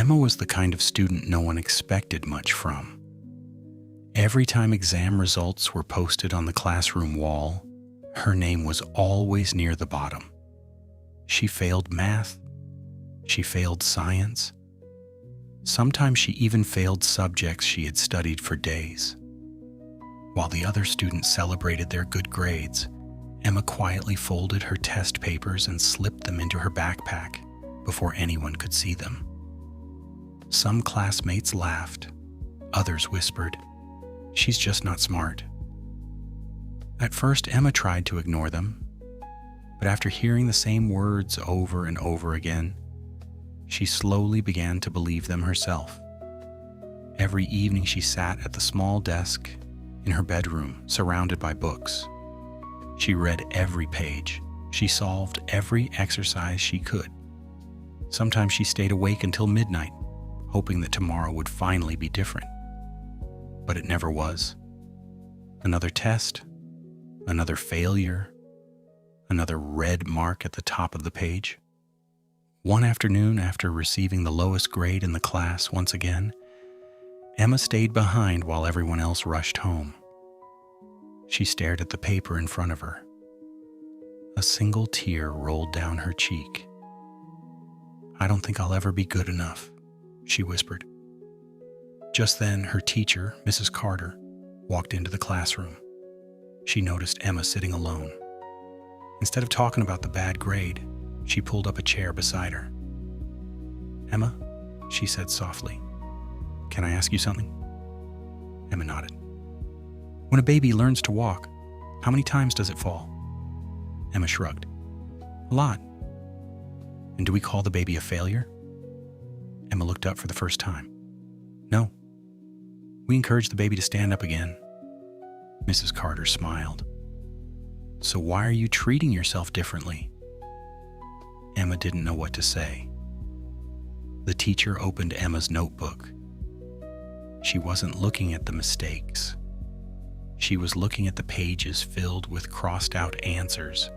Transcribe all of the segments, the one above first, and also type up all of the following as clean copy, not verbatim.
Emma was the kind of student no one expected much from. Every time exam results were posted on the classroom wall, her name was always near the bottom. She failed math. She failed science. Sometimes she even failed subjects she had studied for days. While the other students celebrated their good grades, Emma quietly folded her test papers and slipped them into her backpack before anyone could see them. Some classmates laughed. Others whispered, "She's just not smart." At first, Emma tried to ignore them, but after hearing the same words over and over again, she slowly began to believe them herself. Every evening she sat at the small desk in her bedroom, surrounded by books. She read every page. She solved every exercise she could. Sometimes she stayed awake until midnight, hoping that tomorrow would finally be different. But it never was. Another test, another failure, another red mark at the top of the page. One afternoon, after receiving the lowest grade in the class once again, Emma stayed behind while everyone else rushed home. She stared at the paper in front of her. A single tear rolled down her cheek. "I don't think I'll ever be good enough," she whispered. Just then, her teacher, Mrs. Carter, walked into the classroom. She noticed Emma sitting alone. Instead of talking about the bad grade, she pulled up a chair beside her. "Emma," she said softly, "can I ask you something?" Emma nodded. "When a baby learns to walk, how many times does it fall?" Emma shrugged. "A lot." "And do we call the baby a failure?" Emma looked up for the first time. "No. We encourage the baby to stand up again." Mrs. Carter smiled. "So why are you treating yourself differently?" Emma didn't know what to say. The teacher opened Emma's notebook. She wasn't looking at the mistakes. She was looking at the pages filled with crossed-out answers,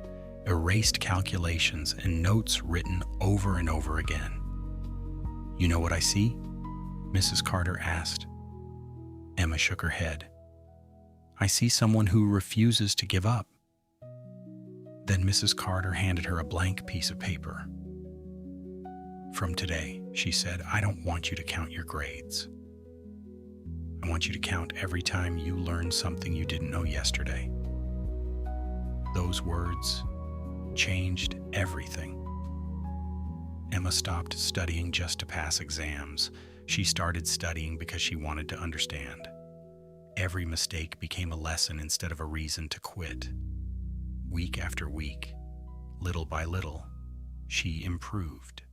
erased calculations, and notes written over and over again. "You know what I see?" Mrs. Carter asked. Emma shook her head. "I see someone who refuses to give up." Then Mrs. Carter handed her a blank piece of paper. "From today," she said, "I don't want you to count your grades. I want you to count every time you learn something you didn't know yesterday." Those words changed everything. Emma stopped studying just to pass exams. She started studying because she wanted to understand. Every mistake became a lesson instead of a reason to quit. Week after week, little by little, she improved.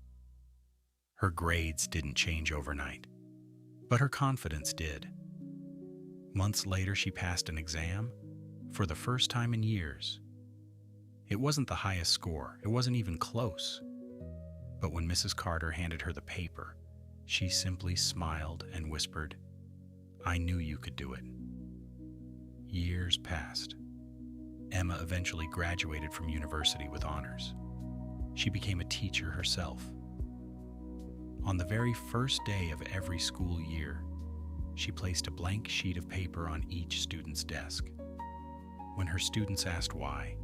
Her grades didn't change overnight, but her confidence did. Months later, she passed an exam for the first time in years. It wasn't the highest score. It wasn't even close. But when Mrs. Carter handed her the paper, she simply smiled and whispered, "I knew you could do it." Years passed. Emma eventually graduated from university with honors. She became a teacher herself. On the very first day of every school year, she placed a blank sheet of paper on each student's desk. When her students asked why,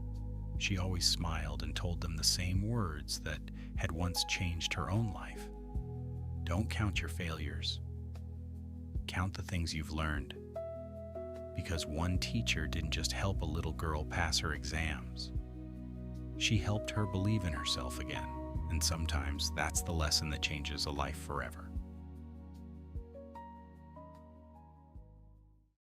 she always smiled and told them the same words that had once changed her own life. Don't count your failures. Count the things you've learned. Because one teacher didn't just help a little girl pass her exams. She helped her believe in herself again, and sometimes that's the lesson that changes a life forever.